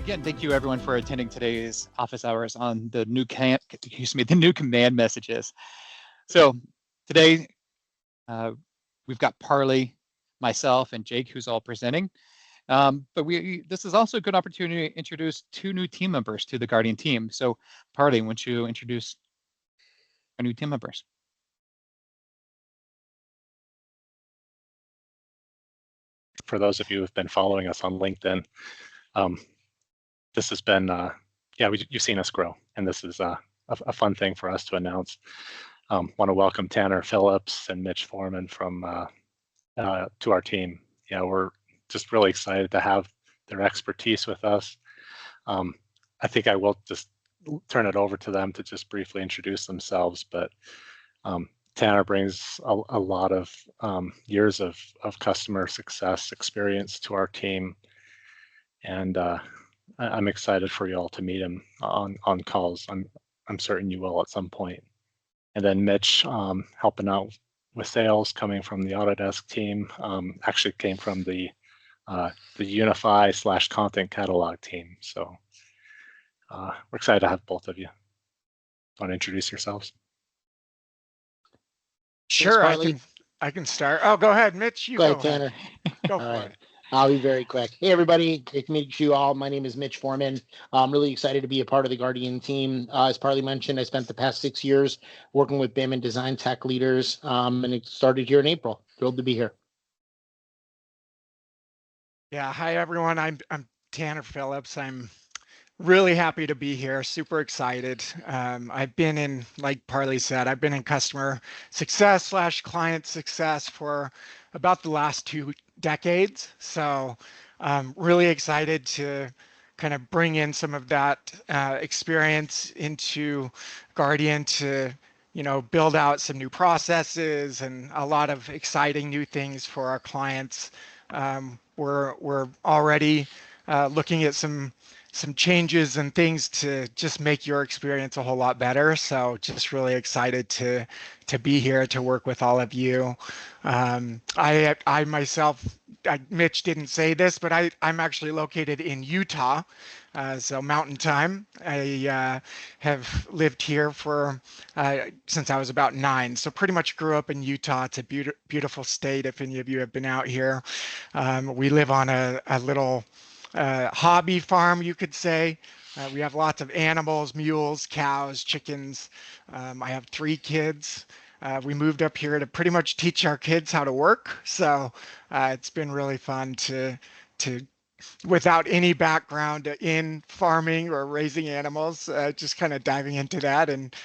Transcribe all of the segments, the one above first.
Again, thank you everyone for attending today's office hours on the new command messages. So today we've got Parley, myself, and Jake, who's all presenting. But this is also a good opportunity to introduce two new team members to the Guardian team. So Parley, why don't you introduce our new team members? For those of you who've been following us on LinkedIn, this has been, you've seen us grow, and this is a fun thing for us to announce. Want to welcome Tanner Phillips and Mitch Foreman to our team. Yeah, we're just really excited to have their expertise with us. I think I will just turn it over to them to just briefly introduce themselves, but Tanner brings a lot of years of customer success experience to our team, and I'm excited for you all to meet him on calls. I'm certain you will at some point. And then Mitch, helping out with sales, coming from the Autodesk team, actually came from the Unify/content catalog team. So we're excited to have both of you. Want to introduce yourselves? Sure, I can start. Oh, go ahead, Mitch. Go ahead, Tanner. Go for it. I'll be very quick. Hey, everybody. Great to meet you all. My name is Mitch Foreman. I'm really excited to be a part of the Guardian team. As Parley mentioned, I spent the past 6 years working with BIM and design tech leaders, and it started here in April. Thrilled to be here. Yeah, hi, everyone. I'm Tanner Phillips. I'm really happy to be here. Super excited. I've been in, like Parley said, I've been in customer success / client success for about the last 2 decades. So really excited to kind of bring in some of that experience into Guardian to, build out some new processes and a lot of exciting new things for our clients. We're already looking at some changes and things to just make your experience a whole lot better. So just really excited to be here to work with all of you. I myself, Mitch didn't say this, but I'm actually located in Utah. So Mountain Time. I have lived here for since I was about 9. So pretty much grew up in Utah. It's a beautiful state. If any of you have been out here, we live on a little hobby farm, you could say. We have lots of animals, mules, cows, chickens. I have 3 kids. We moved up here to pretty much teach our kids how to work. So it's been really fun to without any background in farming or raising animals, just kind of diving into that and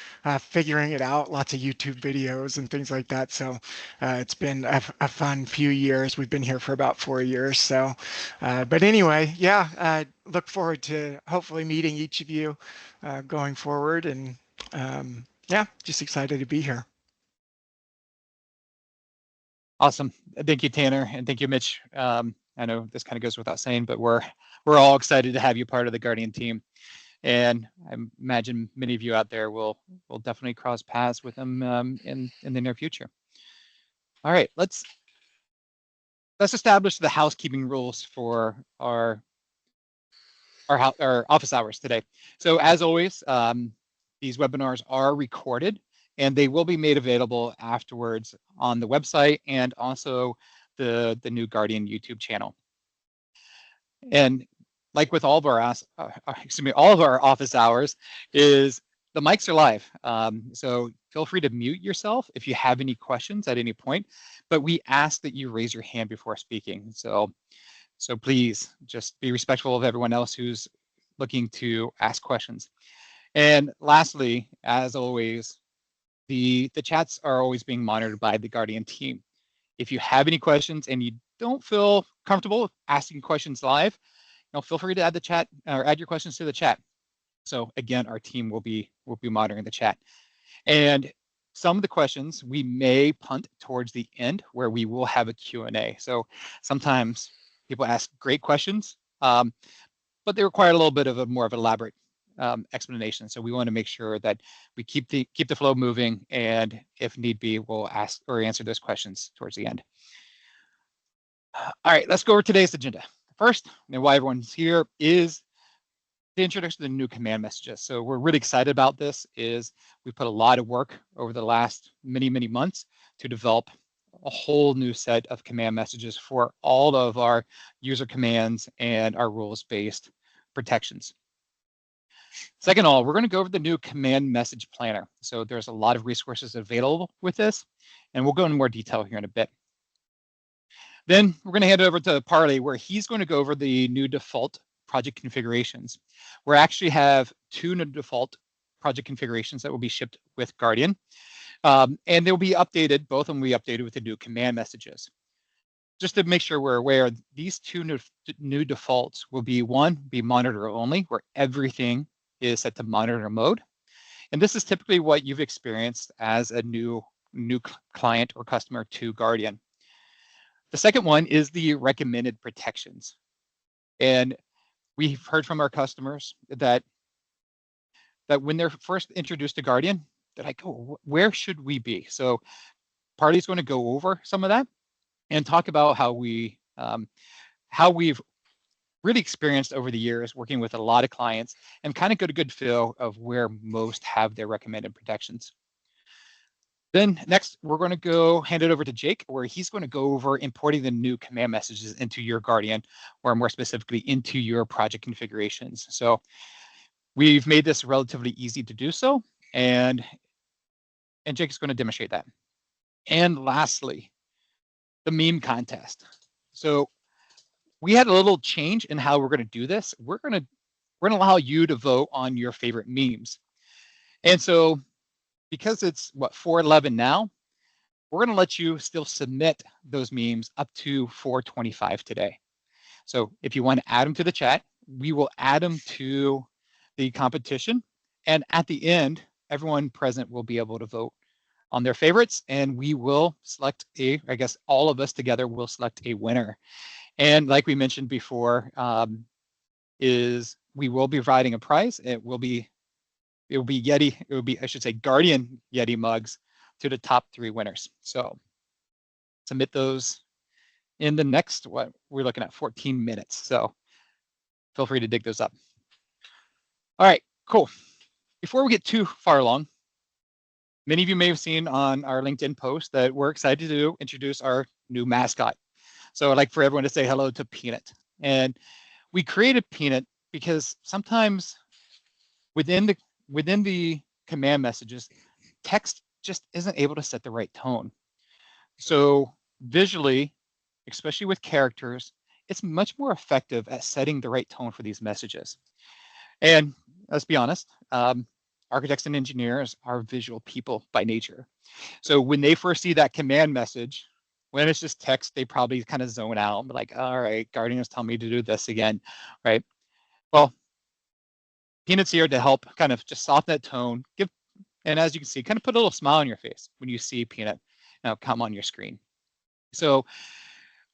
figuring it out, lots of YouTube videos and things like that. So it's been a fun few years. We've been here for about 4 years. So, but anyway, yeah, look forward to hopefully meeting each of you going forward. And yeah, just excited to be here. Awesome. Thank you, Tanner, and thank you, Mitch. I know this kind of goes without saying, but we're all excited to have you part of the Guardian team, and I imagine many of you out there will definitely cross paths with them in the near future. All right, let's establish the housekeeping rules for our office hours today. So as always, these webinars are recorded, and they will be made available afterwards on the website and also the new Guardian YouTube channel. And like with all of our all of our office hours, is the mics are live. So feel free to mute yourself if you have any questions at any point, but we ask that you raise your hand before speaking. So please just be respectful of everyone else who's looking to ask questions. And lastly, as always, the chats are always being monitored by the Guardian team. If you have any questions and you don't feel comfortable asking questions live, feel free to add the chat or add your questions to the chat. So again, our team will be monitoring the chat. And some of the questions we may punt towards the end where we will have a Q&A. So sometimes people ask great questions, but they require a little bit of a more of an elaborate explanation. So we want to make sure that we keep the flow moving, and if need be, we'll ask or answer those questions towards the end. All right, let's go over today's agenda. First, and why everyone's here, is the introduction of the new command messages. So we're really excited about this. Is we put a lot of work over the last many months to develop a whole new set of command messages for all of our user commands and our rules-based protections. Second of all, we're going to go over the new command message planner. So there's a lot of resources available with this, and we'll go into more detail here in a bit. Then we're going to hand it over to Parley, where he's going to go over the new default project configurations. We actually have 2 new default project configurations that will be shipped with Guardian. And they'll be updated, both of them will be updated with the new command messages. Just to make sure we're aware, these 2 new defaults will be, one, be monitor only, where everything is set to monitor mode. And this is typically what you've experienced as a new client or customer to Guardian. The second one is the recommended protections. And we've heard from our customers that when they're first introduced to Guardian, they're like, oh, where should we be? So Parley's going to go over some of that and talk about how we've really experienced over the years working with a lot of clients and kind of get a good feel of where most have their recommended protections. Then next, we're going to go hand it over to Jake, where he's going to go over importing the new command messages into your Guardian, or more specifically into your project configurations. So we've made this relatively easy to do so, and Jake is going to demonstrate that. And lastly, the meme contest. So we had a little change in how we're going to do this. We're going to allow you to vote on your favorite memes. And so because it's 4:11 now, we're going to let you still submit those memes up to 4:25 today. So if you want to add them to the chat, we will add them to the competition. And at the end, everyone present will be able to vote on their favorites, and we will select I guess all of us together will select a winner. And like we mentioned before, is we will be providing a prize. It will be I should say Guardian Yeti mugs to the top 3 winners. So submit those in the next, what we're looking at, 14 minutes. So feel free to dig those up. All right, cool. Before we get too far along, many of you may have seen on our LinkedIn post that we're excited to introduce our new mascot. So I'd like for everyone to say hello to Peanut. And we created Peanut because sometimes within the command messages, text just isn't able to set the right tone. So visually, especially with characters, it's much more effective at setting the right tone for these messages. And let's be honest, architects and engineers are visual people by nature. So when they first see that command message, when it's just text, they probably kind of zone out and be like, all right, Guardian is telling me to do this again, right? Well, Peanut's here to help kind of just soften that tone, and as you can see, kind of put a little smile on your face when you see Peanut now come on your screen. So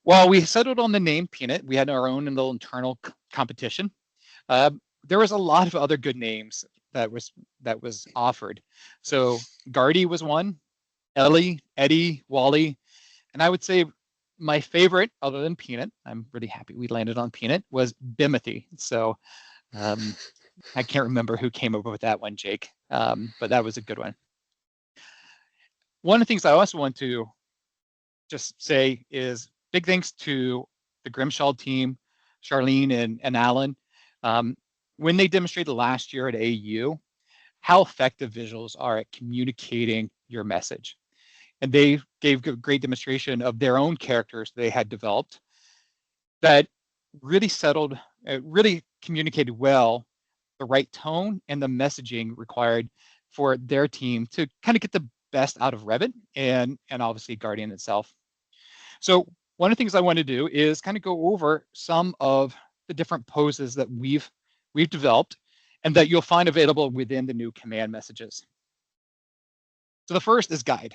while we settled on the name Peanut, we had our own little internal competition. There was a lot of other good names that was offered. So Guardy was one, Ellie, Eddie, Wally, and I would say my favorite, other than Peanut, I'm really happy we landed on Peanut, was Bimothy. So I can't remember who came up with that one, Jake, but that was a good one. One of the things I also want to just say is big thanks to the Grimshaw team, Charlene and Alan. When they demonstrated last year at AU, how effective visuals are at communicating your message. And they gave a great demonstration of their own characters they had developed that really really communicated well the right tone and the messaging required for their team to kind of get the best out of Revit and obviously Guardian itself. So one of the things I want to do is kind of go over some of the different poses that we've developed and that you'll find available within the new command messages. So the first is guide.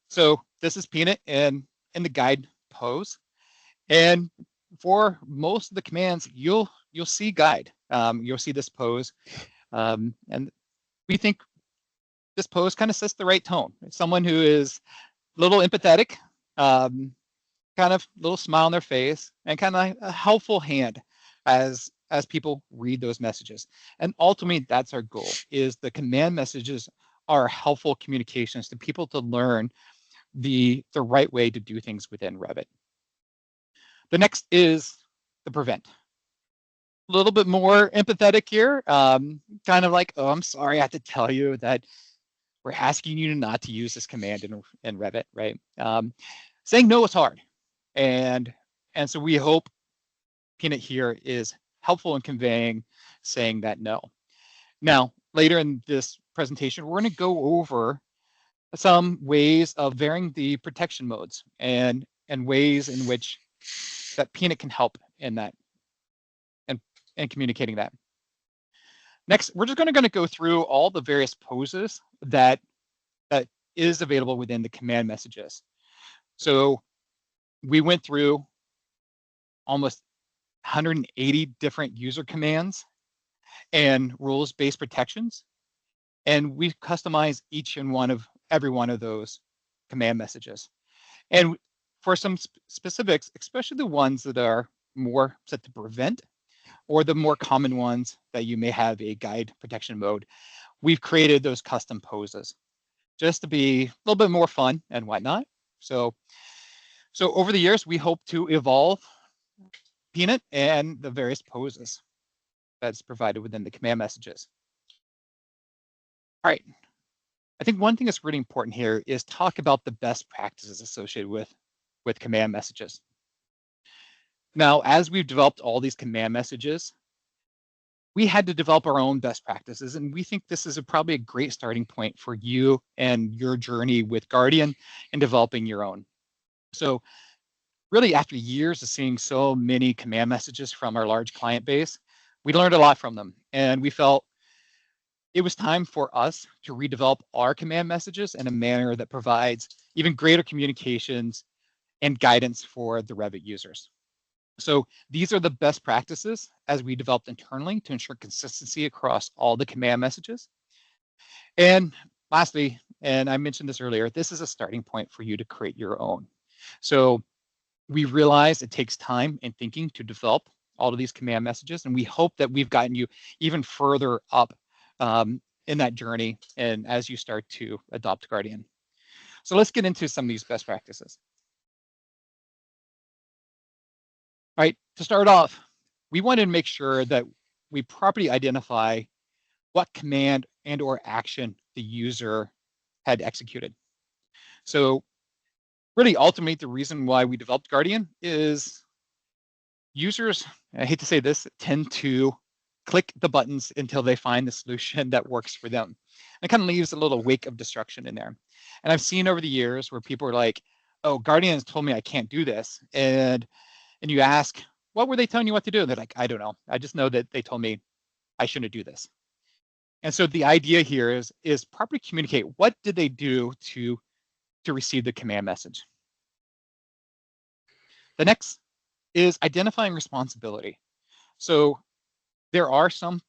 So this is Peanut in the guide pose. And for most of the commands, you'll see guide. You'll see this pose. And we think this pose kind of sets the right tone. It's someone who is a little empathetic, kind of little smile on their face, and kind of a helpful hand as as people read those messages. And ultimately, that's our goal, is the command messages are helpful communications to people to learn the right way to do things within Revit. The next is the prevent. A little bit more empathetic here, kind of like, oh, I'm sorry, I have to tell you that we're asking you not to use this command in Revit, right? Saying no is hard. And so we hope Peanut here is helpful in conveying saying that no. Now, later in this presentation, we're going to go over some ways of varying the protection modes and ways in which that Peanut can help in that and communicating that. Next, we're just going to go through all the various poses that is available within the command messages. So we went through almost 180 different user commands and rules-based protections, and we've customized every one of those command messages. And for some specifics, especially the ones that are more set to prevent, or the more common ones that you may have a guide protection mode, we've created those custom poses just to be a little bit more fun and whatnot. So over the years, we hope to evolve Peanut and the various poses that's provided within the command messages. All right. I think one thing that's really important here is talk about the best practices associated with command messages. Now, as we've developed all these command messages, we had to develop our own best practices, and we think this is probably a great starting point for you and your journey with Guardian and developing your own. So really, after years of seeing so many command messages from our large client base, we learned a lot from them, and we felt it was time for us to redevelop our command messages in a manner that provides even greater communications and guidance for the Revit users. So these are the best practices as we developed internally to ensure consistency across all the command messages. And lastly, and I mentioned this earlier, this is a starting point for you to create your own. So we realize it takes time and thinking to develop all of these command messages, and we hope that we've gotten you even further up in that journey and as you start to adopt Guardian. So let's get into some of these best practices. All right, to start off, we wanted to make sure that we properly identify what command and or action the user had executed. So really, ultimately, the reason why we developed Guardian is users, I hate to say this, tend to click the buttons until they find the solution that works for them. And it kind of leaves a little wake of destruction in there. And I've seen over the years where people are like, oh, Guardian has told me I can't do this. And you ask, what were they telling you what to do? And they're like, I don't know. I just know that they told me I shouldn't do this. And so the idea here is properly communicate what did they do to receive the command message. The next is identifying responsibility. So there are some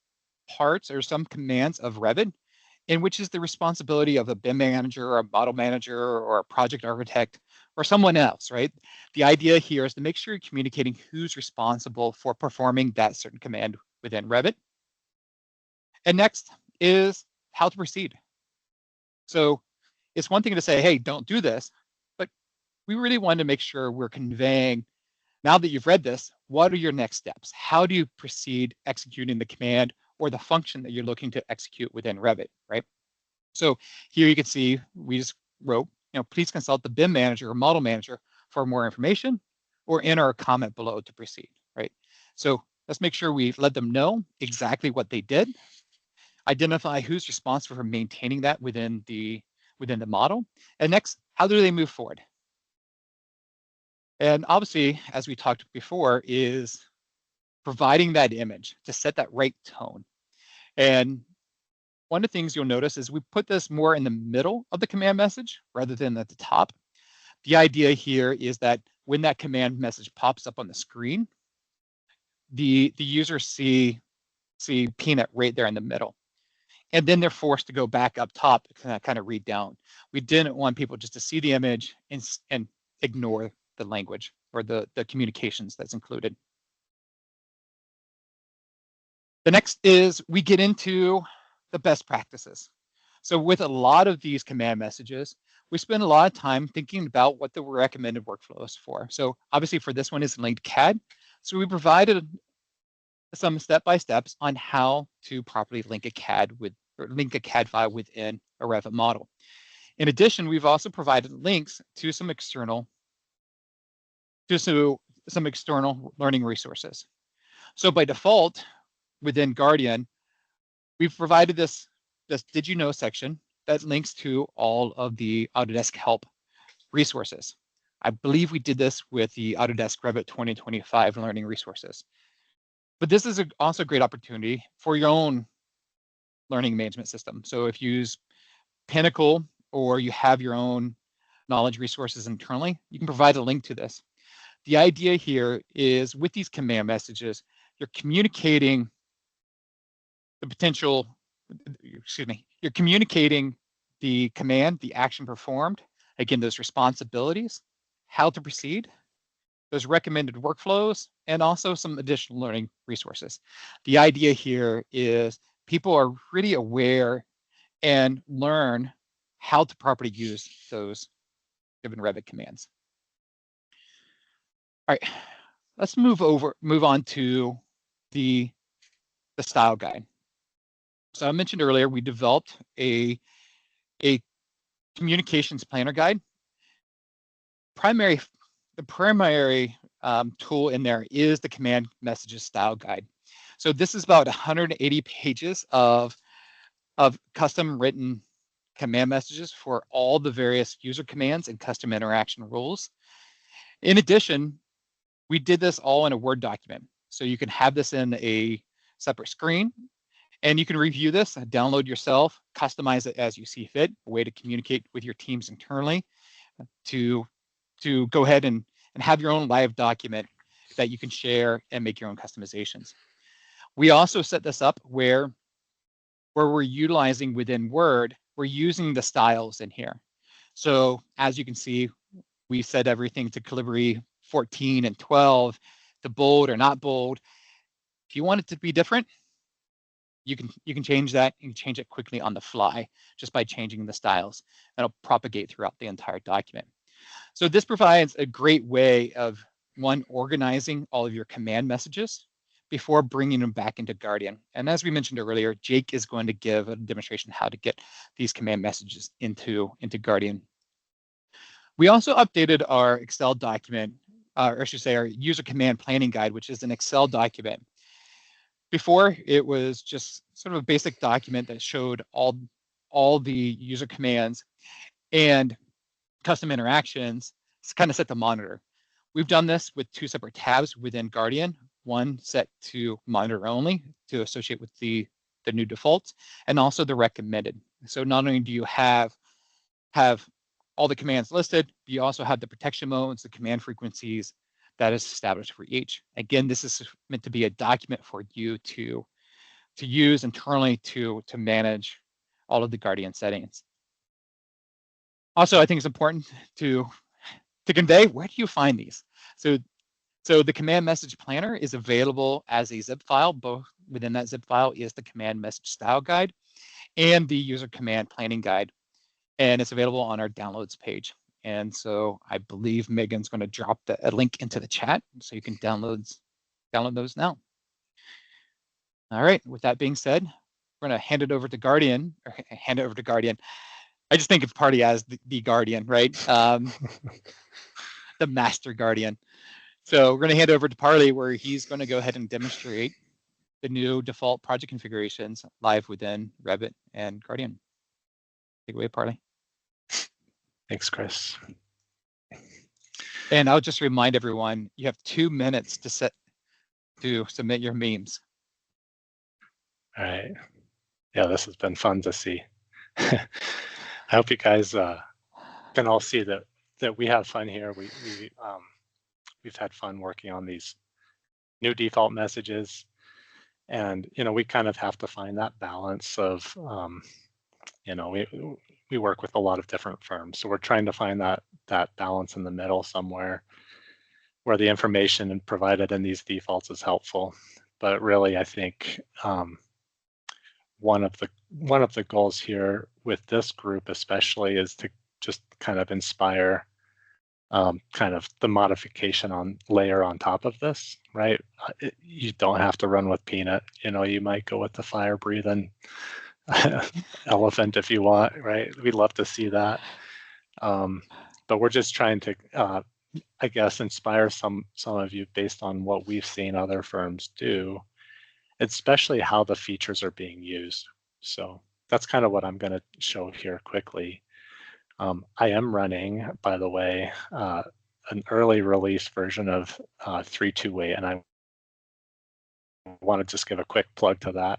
parts or some commands of Revit in which is the responsibility of a BIM manager or a model manager or a project architect or someone else, right? The idea here is to make sure you're communicating who's responsible for performing that certain command within Revit. And next is how to proceed. So it's one thing to say, hey, don't do this, but we really want to make sure we're conveying, now that you've read this, what are your next steps? How do you proceed executing the command or the function that you're looking to execute within Revit, right? So here you can see we just wrote, please consult the BIM manager or model manager for more information, or enter a comment below to proceed, right? So let's make sure we let them know exactly what they did, identify who's responsible for maintaining that within the model, and next, how do they move forward? And obviously, as we talked before, is providing that image to set that right tone. And one of the things you'll notice is we put this more in the middle of the command message rather than at the top. The idea here is that when that command message pops up on the screen, the user see Peanut right there in the middle. And then they're forced to go back up top to kind of read down. We didn't want people just to see the image and ignore the language or the communications that's included. The next is we get into the best practices. So with a lot of these command messages, we spend a lot of time thinking about what the recommended workflows for. So obviously for this one is linked CAD. So we provided some step-by-steps on how to properly link a CAD file within a Revit model. In addition, we've also provided links to some external learning resources. So by default, within Guardian, we've provided this Did You Know section that links to all of the Autodesk Help resources. I believe we did this with the Autodesk Revit 2025 learning resources. But this is also a great opportunity for your own learning management system. So if you use Pinnacle or you have your own knowledge resources internally, you can provide a link to this. The idea here is with these command messages, you're communicating you're communicating the command, the action performed, again, those responsibilities, how to proceed, those recommended workflows, and also some additional learning resources. The idea here is people are really aware and learn how to properly use those given Revit commands. All right, let's move on to the style guide. So I mentioned earlier, we developed a communications planner guide. The primary tool in there is the command messages style guide. So this is about 180 pages of custom written command messages for all the various user commands and custom interaction rules. In addition, we did this all in a Word document. So you can have this in a separate screen and you can review this, download yourself, customize it as you see fit, a way to communicate with your teams internally to go ahead and have your own live document that you can share and make your own customizations. We also set this up where we're utilizing within Word, we're using the styles in here. So as you can see, we set everything to Calibri 14 and 12 to bold or not bold. If you want it to be different, you can change that. You can change it quickly on the fly just by changing the styles. That'll propagate throughout the entire document. So this provides a great way of, one, organizing all of your command messages before bringing them back into Guardian. And as we mentioned earlier, Jake is going to give a demonstration how to get these command messages into Guardian. We also updated our Excel document, or I should say our user command planning guide, which is an Excel document. Before, it was just sort of a basic document that showed all the user commands and custom interactions kind of set to monitor. We've done this with two separate tabs within Guardian, one set to monitor only to associate with the new defaults, and also the recommended. So not only do you have all the commands listed, you also have the protection modes, the command frequencies that is established for each. Again, this is meant to be a document for you to use internally to manage all of the Guardian settings. Also, I think it's important to convey, where do you find these? So the command message planner is available as a zip file. Both within that zip file is the command message style guide and the user command planning guide. And it's available on our downloads page. And so I believe Megan's going to drop a link into the chat so you can download those now. All right, with that being said, we're going to hand it over to Guardian. I just think of Party as the Guardian, right? The master Guardian. So we're going to hand it over to Parley, where he's going to go ahead and demonstrate the new default project configurations live within Revit and Guardian. Take it away, Parley. Thanks, Chris. And I'll just remind everyone, you have 2 minutes to submit your memes. All right. Yeah, this has been fun to see. I hope you guys can all see that we have fun here. We've had fun working on these new default messages, and we kind of have to find that balance of we work with a lot of different firms, so we're trying to find that balance in the middle somewhere where the information provided in these defaults is helpful, but really I think one of the goals here with this group especially is to just kind of inspire kind of the modification on layer on top of this, right? You don't have to run with Peanut. You know, you might go with the fire breathing elephant if you want, right? We'd love to see that. But we're just trying to, I guess, inspire some of you based on what we've seen other firms do, especially how the features are being used. So that's kind of what I'm going to show here quickly. I am running, by the way, an early release version of 3.2.8, and I want to just give a quick plug to that.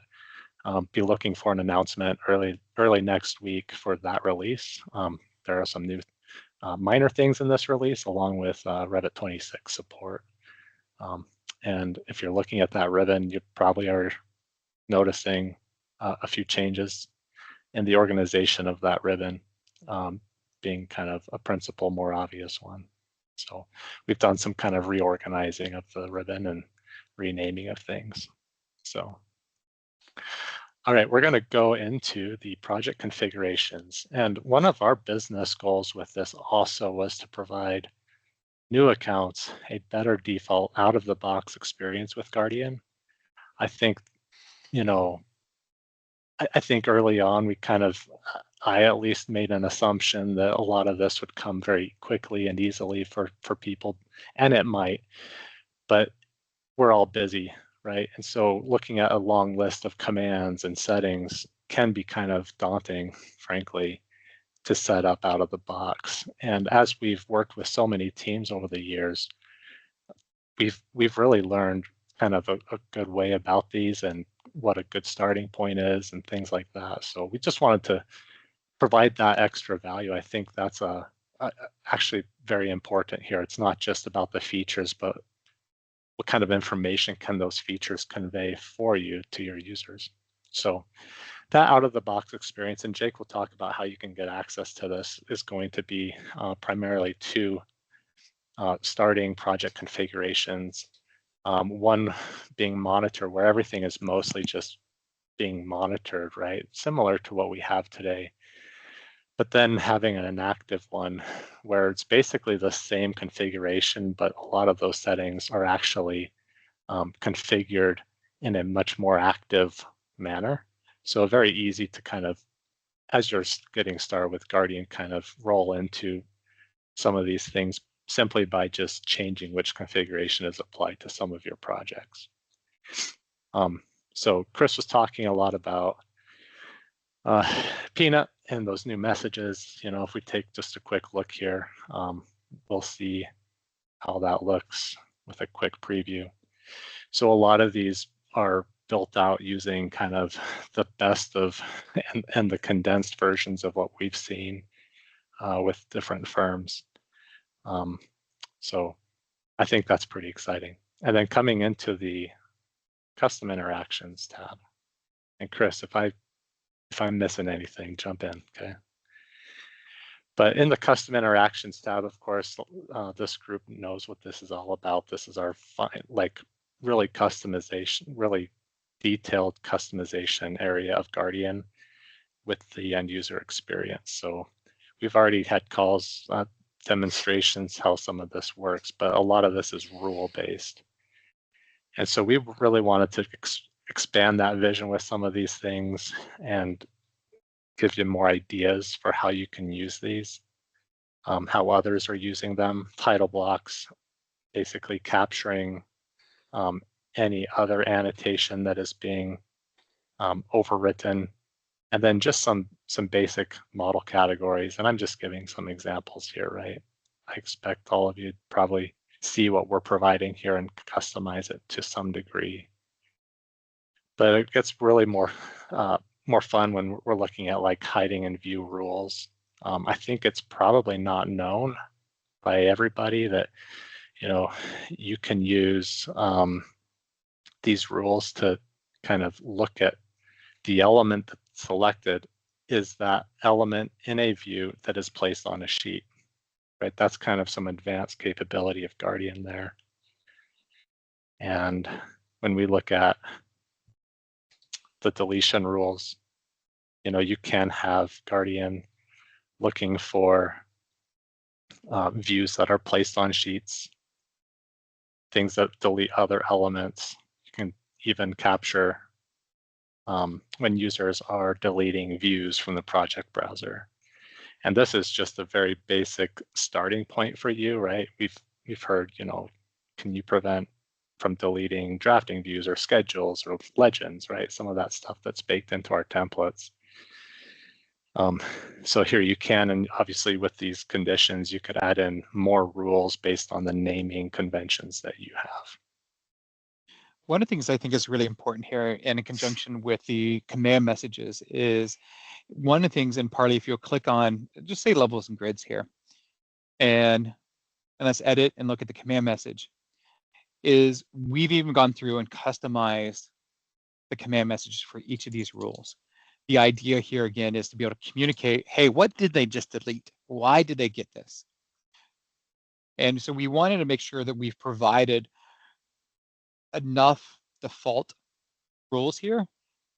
Be looking for an announcement early next week for that release. There are some new minor things in this release, along with Revit 26 support. And if you're looking at that ribbon, you probably are noticing a few changes in the organization of that ribbon, being kind of a principal, more obvious one. So we've done some kind of reorganizing of the ribbon and renaming of things. So, all right, we're going to go into the project configurations. And one of our business goals with this also was to provide new accounts a better default out of the box experience with Guardian. I think, you know, I think early on we kind of, I at least made an assumption that a lot of this would come very quickly and easily for people, and it might, but we're all busy, right? And so looking at a long list of commands and settings can be kind of daunting, frankly, to set up out of the box. And as we've worked with so many teams over the years, we've really learned kind of a good way about these and what a good starting point is and things like that. So we just wanted to provide that extra value. I think that's actually very important here. It's not just about the features, but what kind of information can those features convey for you to your users. So that out of the box experience, and Jake will talk about how you can get access to this, is going to be primarily two starting project configurations. One being monitor, where everything is mostly just being monitored, right? Similar to what we have today. But then having an inactive one where it's basically the same configuration, but a lot of those settings are actually configured in a much more active manner. So very easy to kind of, as you're getting started with Guardian, kind of roll into some of these things simply by just changing which configuration is applied to some of your projects. So Chris was talking a lot about Peanut and those new messages. You know, if we take just a quick look here, we'll see how that looks with a quick preview. So a lot of these are built out using kind of the best of and the condensed versions of what we've seen with different firms. So I think that's pretty exciting. And then coming into the custom interactions tab. And Chris, if I'm missing anything, jump in, okay? But in the custom interactions tab, of course, this group knows what this is all about. This is our really customization, really detailed customization area of Guardian with the end user experience. So we've already had calls, demonstrations, how some of this works, but a lot of this is rule based. And so we really wanted to expand that vision with some of these things and give you more ideas for how you can use these, how others are using them, title blocks, basically capturing any other annotation that is being overwritten, and then just some basic model categories. And I'm just giving some examples here, right? I expect all of you to probably see what we're providing here and customize it to some degree. But it gets really more fun when we're looking at like hiding and view rules. I think it's probably not known by everybody that, you know, you can use these rules to kind of look at the element that's selected is that element in a view that is placed on a sheet, right? That's kind of some advanced capability of Guardian there. And when we look at the deletion rules, you can have Guardian looking for views that are placed on sheets, things that delete other elements. You can even capture when users are deleting views from the project browser. And this is just a very basic starting point for you, right? We've heard, can you prevent from deleting drafting views or schedules or legends, right? Some of that stuff that's baked into our templates. So here you can, and obviously with these conditions, you could add in more rules based on the naming conventions that you have. One of the things I think is really important here, and in conjunction with the command messages, is one of the things in Parley, if you'll click on, just say levels and grids here, and let's edit and look at the command message, is we've even gone through and customized the command messages for each of these rules. The idea here again is to be able to communicate, hey, what did they just delete? Why did they get this? And so we wanted to make sure that we've provided enough default rules here.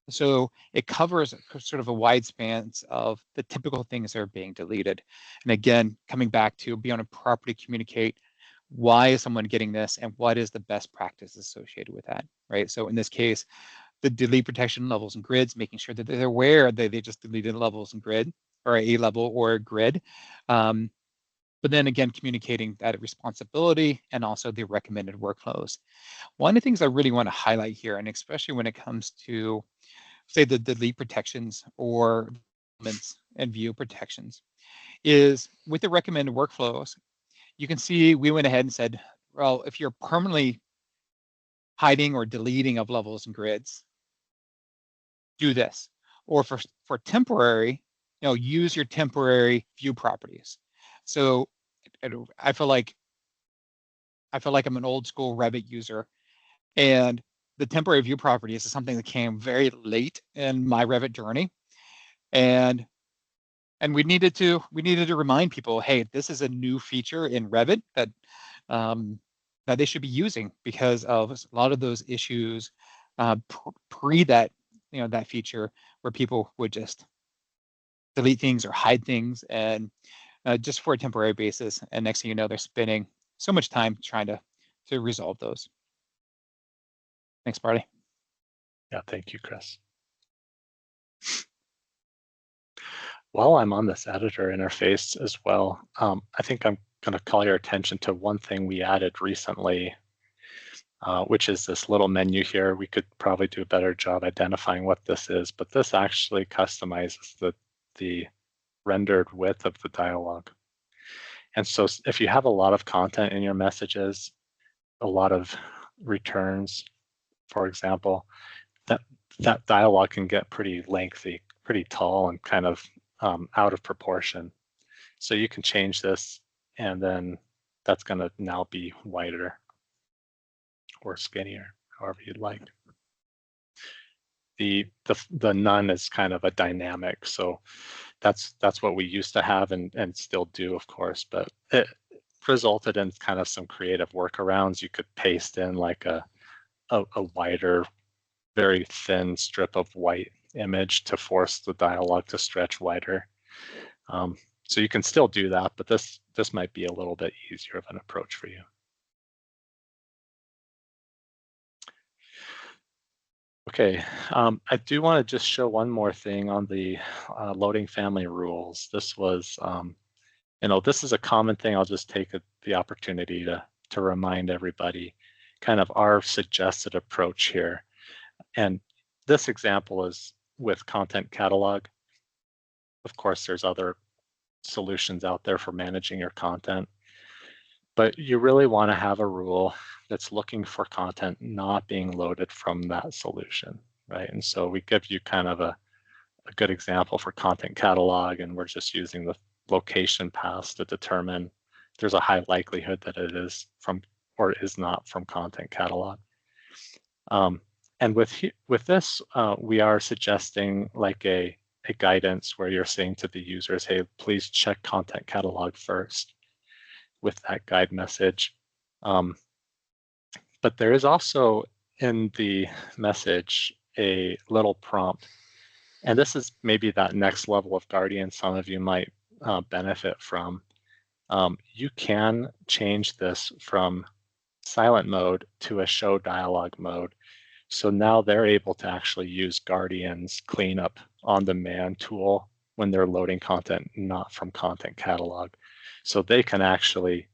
So it covers sort of a wide span of the typical things that are being deleted. And again, coming back to be able to properly communicate why is someone getting this and what is the best practice associated with that, right? So in this case, the delete protection levels and grids, making sure that they're aware that they just deleted levels and grid or a level or a grid. But then again, communicating that responsibility and also the recommended workflows. One of the things I really want to highlight here, and especially when it comes to, say, the delete protections or elements and view protections, is with the recommended workflows, you can see we went ahead and said, well, if you're permanently hiding or deleting of levels and grids, do this. Or for temporary, use your temporary view properties. So I feel like I'm an old school Revit user, and the temporary view properties is something that came very late in my Revit journey, and we needed to remind people, hey, this is a new feature in Revit that that they should be using because of a lot of those issues pre that that feature where people would just delete things or hide things and just for a temporary basis, and next thing you know, they're spending so much time trying to resolve those. Thanks, Parley. Yeah, thank you, Chris. While I'm on this editor interface as well, I think I'm going to call your attention to one thing we added recently, which is this little menu here. We could probably do a better job identifying what this is, but this actually customizes the rendered width of the dialog. And so if you have a lot of content in your messages, a lot of returns, for example, that dialog can get pretty lengthy, pretty tall, and kind of out of proportion. So you can change this, and then that's going to now be wider or skinnier, however you'd like. The none is kind of a dynamic, so that's what we used to have and still do, of course, but it resulted in kind of some creative workarounds. You could paste in like a wider, very thin strip of white image to force the dialog to stretch wider. So you can still do that, but this might be a little bit easier of an approach for you. Okay, I do want to just show one more thing on the loading family rules. This was, this is a common thing. I'll just take the opportunity to remind everybody kind of our suggested approach here. And this example is with Content Catalog. Of course, there's other solutions out there for managing your content, but you really want to have a rule that's looking for content not being loaded from that solution, right? And so we give you kind of a good example for Content Catalog, and we're just using the location paths to determine there's a high likelihood that it is from or is not from Content Catalog. And with this, we are suggesting like a guidance where you're saying to the users, hey, please check Content Catalog first with that guide message. But there is also in the message a little prompt. And this is maybe that next level of Guardian some of you might benefit from. You can change this from silent mode to a show dialog mode. So now they're able to actually use Guardian's cleanup on demand tool when they're loading content, not from content catalog. So they can actually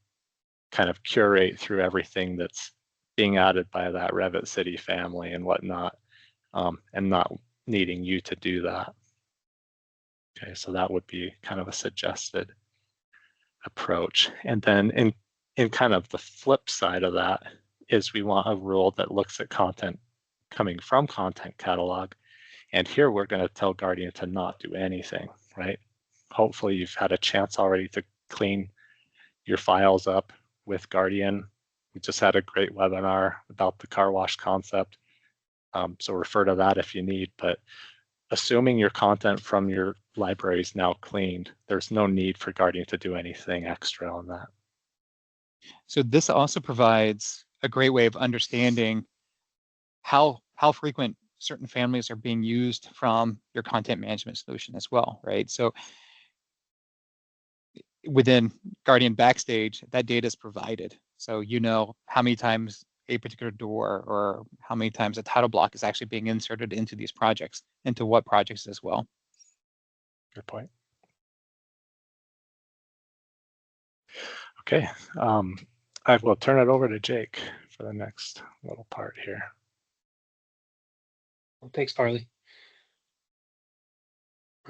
kind of curate through everything that's being added by that Revit City family and whatnot, and not needing you to do that. Okay, so that would be kind of a suggested approach. And then in kind of the flip side of that is we want a rule that looks at content coming from content catalog. And here we're going to tell Guardian to not do anything, right? Hopefully you've had a chance already to clean your files up with Guardian. We just had a great webinar about the car wash concept. So refer to that if you need, but assuming your content from your library is now cleaned, there's no need for Guardian to do anything extra on that. So this also provides a great way of understanding how frequent certain families are being used from your content management solution as well, right? So within Guardian Backstage, that data is provided. So you know how many times a particular door or how many times a title block is actually being inserted into these projects, into what projects as well. Good point. Okay, I will turn it over to Jake for the next little part here. Well, thanks, Parley.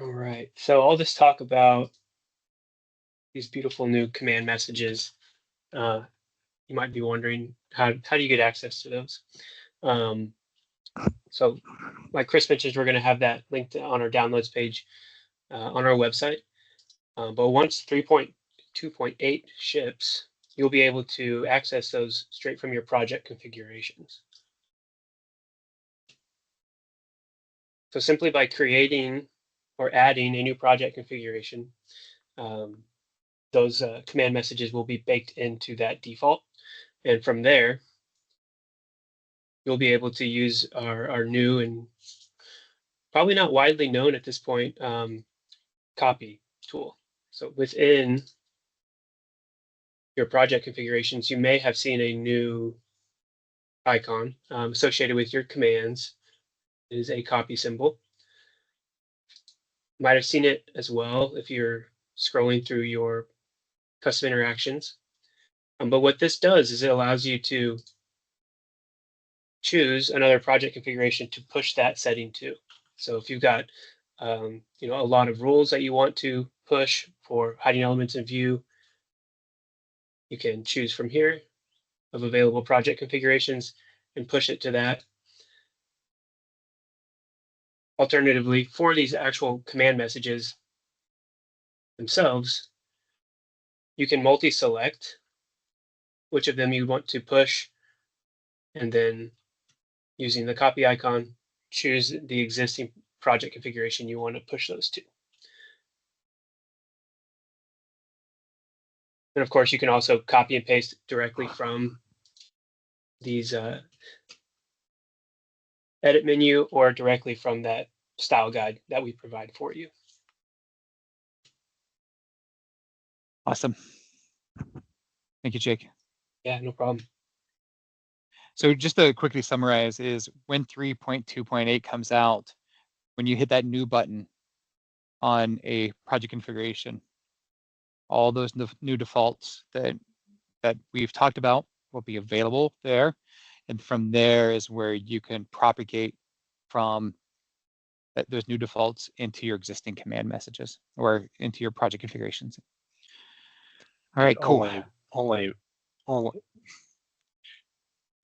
All right, so all this talk about these beautiful new command messages, you might be wondering, how do you get access to those? So like Chris mentioned, we're going to have that linked on our downloads page on our website. But once 3.2.8 ships, you'll be able to access those straight from your project configurations. So simply by creating or adding a new project configuration, those command messages will be baked into that default. And from there, you'll be able to use our new and probably not widely known at this point copy tool. So within your project configurations, you may have seen a new icon associated with your commands. It is a copy symbol. Might have seen it as well if you're scrolling through your custom interactions. But what this does is it allows you to choose another project configuration to push that setting to. So if you've got a lot of rules that you want to push for hiding elements in view, you can choose from here of available project configurations and push it to that. Alternatively, for these actual command messages themselves, you can multi-select which of them you want to push, and then using the copy icon, choose the existing project configuration you want to push those to. And of course, you can also copy and paste directly from these edit menu or directly from that style guide that we provide for you. Awesome. Thank you, Jake. Yeah, no problem. So just to quickly summarize is when 3.2.8 comes out, when you hit that new button on a project configuration, all those new defaults that we've talked about will be available there. And from there is where you can propagate from those new defaults into your existing command messages or into your project configurations. All right, cool. Only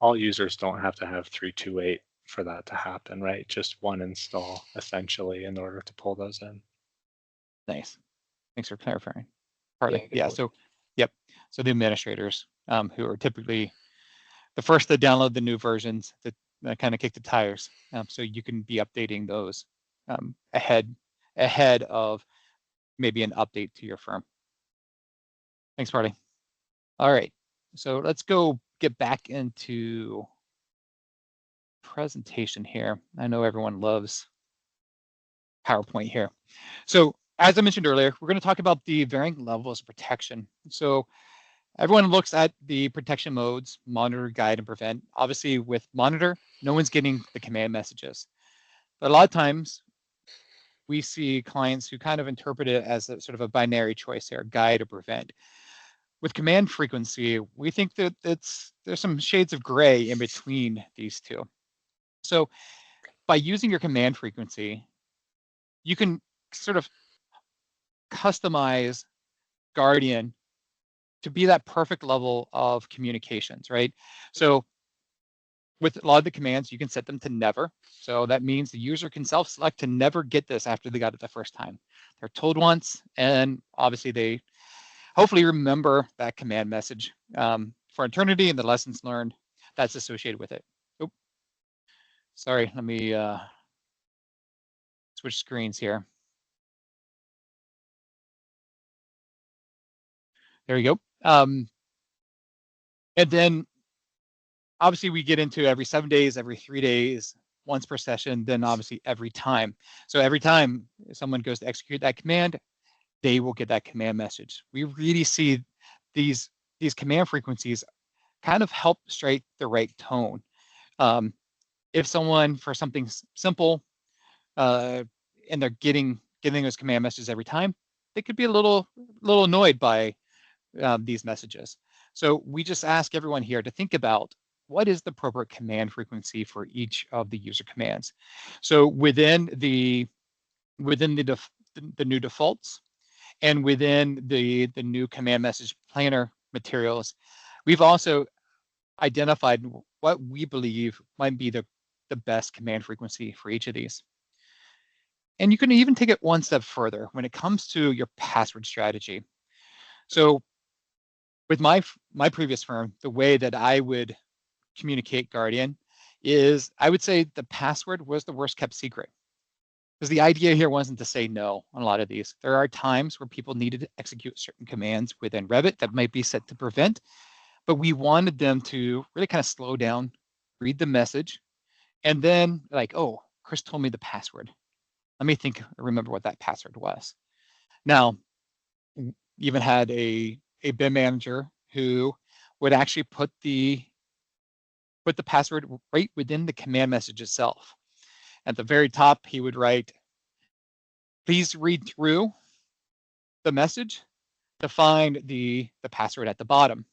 all users don't have to have 3.2.8 for that to happen, right? Just one install essentially in order to pull those in. Nice. Thanks for clarifying. Partly, Yeah, yeah. So, yep. So the administrators who are typically the first to download the new versions that kind of kick the tires. So you can be updating those ahead of maybe an update to your firm. Thanks, Parley. All right. So let's go get back into presentation here. I know everyone loves PowerPoint here. So as I mentioned earlier, we're going to talk about the varying levels of protection. So everyone looks at the protection modes, monitor, guide, and prevent. Obviously with monitor, no one's getting the command messages. But a lot of times we see clients who kind of interpret it as a sort of a binary choice here, guide or prevent. With command frequency, we think that there's some shades of gray in between these two. So by using your command frequency, you can sort of customize Guardian to be that perfect level of communications, right? So with a lot of the commands, you can set them to never. So that means the user can self-select to never get this after they got it the first time. They're told once, and obviously they hopefully remember that command message for eternity and the lessons learned that's associated with it. Oh, sorry, let me switch screens here. There you go. And then obviously we get into every 7 days, every 3 days, once per session, then obviously every time. So every time someone goes to execute that command, they will get that command message. We really see these command frequencies kind of help strike the right tone. If someone for something simple and they're getting those command messages every time, they could be a little annoyed by these messages. So we just ask everyone here to think about what is the appropriate command frequency for each of the user commands. So within the new defaults and within the new command message planner materials, we've also identified what we believe might be the best command frequency for each of these. And you can even take it one step further when it comes to your password strategy. So with my previous firm, the way that I would communicate Guardian is I would say the password was the worst kept secret. Because the idea here wasn't to say no on a lot of these. There are times where people needed to execute certain commands within Revit that might be set to prevent, but we wanted them to really kind of slow down, read the message, and then like, oh, Chris told me the password. Let me remember what that password was. Now, even had a BIM manager who would actually put the password right within the command message itself. At the very top, he would write, please read through the message to find the password at the bottom.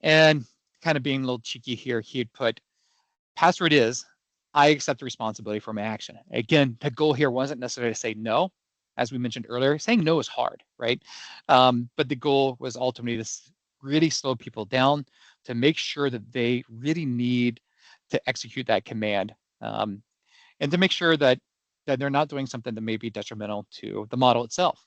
And kind of being a little cheeky here, he'd put, password is, I accept the responsibility for my action. Again, the goal here wasn't necessarily to say no. As we mentioned earlier, saying no is hard, right? But the goal was ultimately to really slow people down, to make sure that they really need to execute that command, and to make sure that they're not doing something that may be detrimental to the model itself.